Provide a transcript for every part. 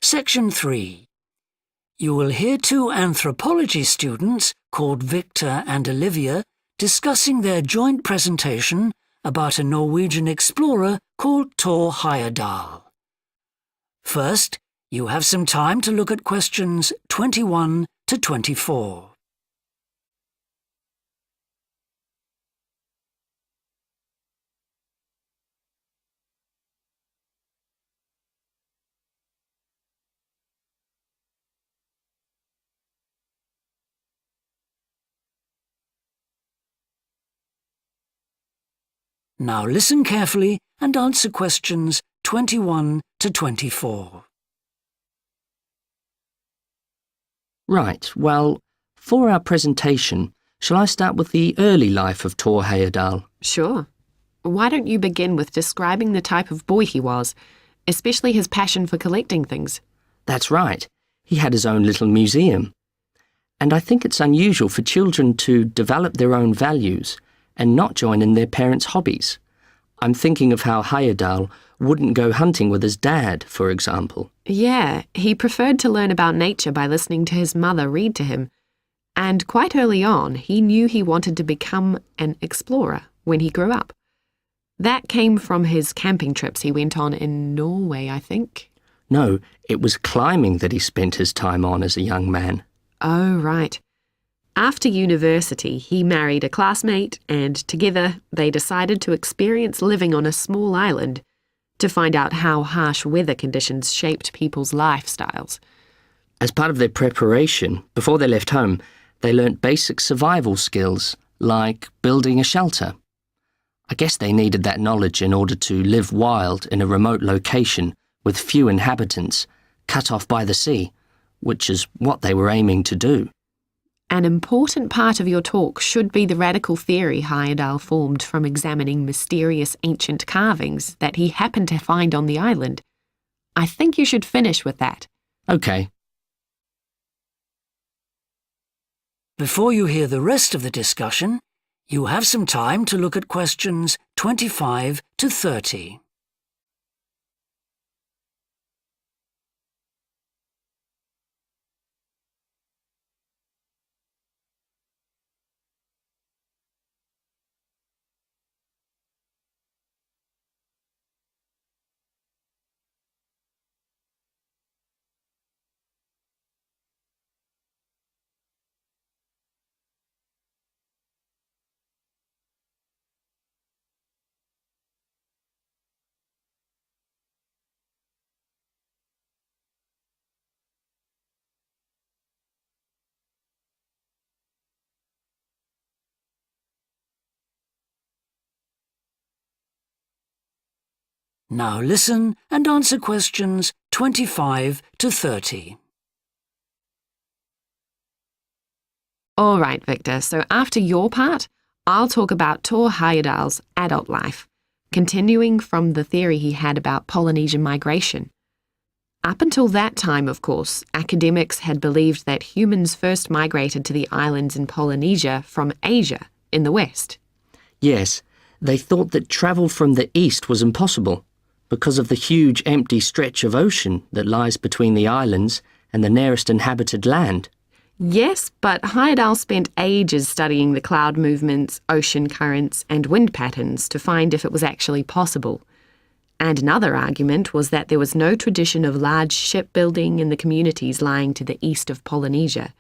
Section 3. You will hear two anthropology students called Victor and Olivia discussing their joint presentation about a Norwegian explorer called Thor Heyerdahl. First, you have some time to look at questions 21 to 24. Now listen carefully and answer questions 21 to 24. Right, well, for our presentation, shall I start with the early life of Thor Heyerdahl? Sure. Why don't you begin with describing the type of boy he was, especially his passion for collecting things? That's right. He had his own little museum. And I think it's unusual for children to develop their own values and not join in their parents' hobbies. I'm thinking of how Heyerdahl wouldn't go hunting with his dad, for example. Yeah, he preferred to learn about nature by listening to his mother read to him. And quite early on, he knew he wanted to become an explorer when he grew up. That came from his camping trips he went on in Norway, I think. No, it was climbing that he spent his time on as a young man. Oh, right. After university, he married a classmate and together they decided to experience living on a small island to find out how harsh weather conditions shaped people's lifestyles. As part of their preparation, before they left home, they learnt basic survival skills, like building a shelter. I guess they needed that knowledge in order to live wild in a remote location with few inhabitants, cut off by the sea, which is what they were aiming to do. An important part of your talk should be the radical theory Heyerdahl formed from examining mysterious ancient carvings that he happened to find on the island. I think you should finish with that. Okay. Before you hear the rest of the discussion, you have some time to look at questions 25 to 30. Now listen and answer questions 25 to 30. All right, Victor, so after your part, I'll talk about Thor Heyerdahl's adult life, continuing from the theory he had about Polynesian migration. Up until that time, of course, academics had believed that humans first migrated to the islands in Polynesia from Asia in the west. Yes, they thought that travel from the east was impossible because of the huge empty stretch of ocean that lies between the islands and the nearest inhabited land. Yes, but Heyerdahl spent ages studying the cloud movements, ocean currents, and wind patterns to find if it was actually possible. And another argument was that there was no tradition of large shipbuilding in the communities lying to the east of Polynesia.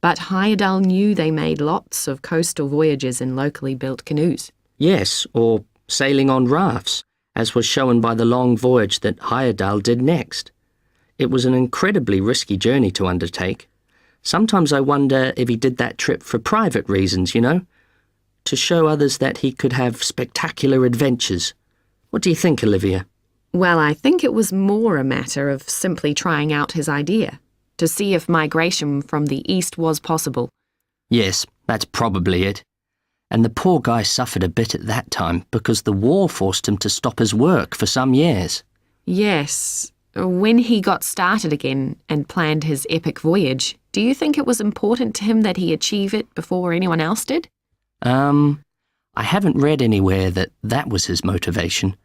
But Heyerdahl knew they made lots of coastal voyages in locally built canoes. Yes, or sailing on rafts, as was shown by the long voyage that Heyerdahl did next. It was an incredibly risky journey to undertake. Sometimes I wonder if he did that trip for private reasons, to show others that he could have spectacular adventures. What do you think, Olivia? Well, I think it was more a matter of simply trying out his idea, to see if migration from the east was possible. Yes, that's probably it. And the poor guy suffered a bit at that time because the war forced him to stop his work for some years. Yes. When he got started again and planned his epic voyage, do you think it was important to him that he achieve it before anyone else did? I haven't read anywhere that was his motivation.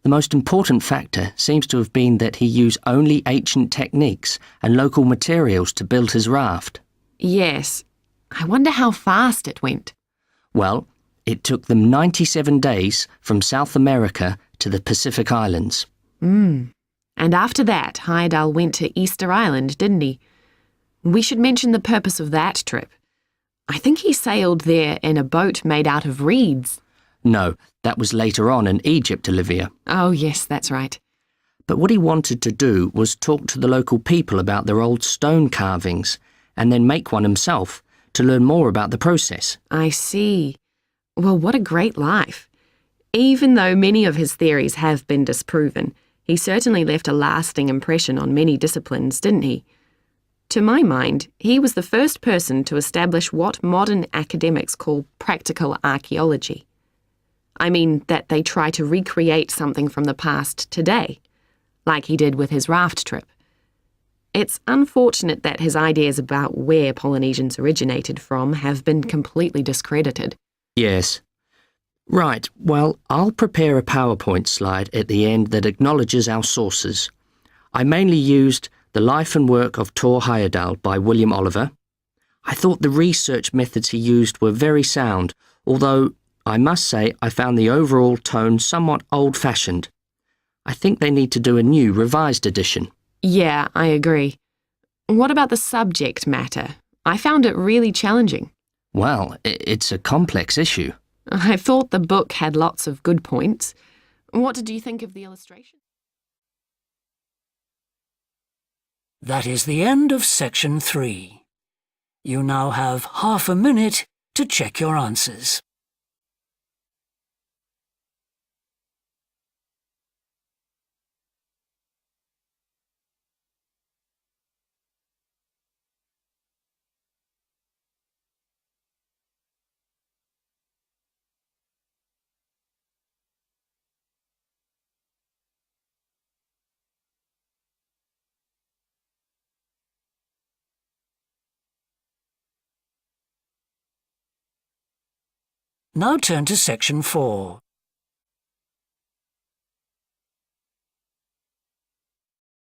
The most important factor seems to have been that he used only ancient techniques and local materials to build his raft. Yes. I wonder how fast it went. Well, it took them 97 days from South America to the Pacific Islands. And after that, Heyerdahl went to Easter Island, didn't he? We should mention the purpose of that trip. I think he sailed there in a boat made out of reeds. No, that was later on in Egypt, Olivia. Oh, yes, that's right. But what he wanted to do was talk to the local people about their old stone carvings and then make one himself to learn more about the process. I see. Well, what a great life. Even though many of his theories have been disproven, he certainly left a lasting impression on many disciplines, didn't he? To my mind, he was the first person to establish what modern academics call practical archaeology. I mean that they try to recreate something from the past today, like he did with his raft trip. It's unfortunate that his ideas about where Polynesians originated from have been completely discredited. Yes. Right, well, I'll prepare a PowerPoint slide at the end that acknowledges our sources. I mainly used The Life and Work of Thor Heyerdahl by William Oliver. I thought the research methods he used were very sound, although I must say I found the overall tone somewhat old-fashioned. I think they need to do a new, revised edition. Yeah, I agree. What about the subject matter? I found it really challenging. Well, it's a complex issue. I thought the book had lots of good points. What did you think of the illustration? That is the end of section 3. You now have half a minute to check your answers. Now turn to section 4.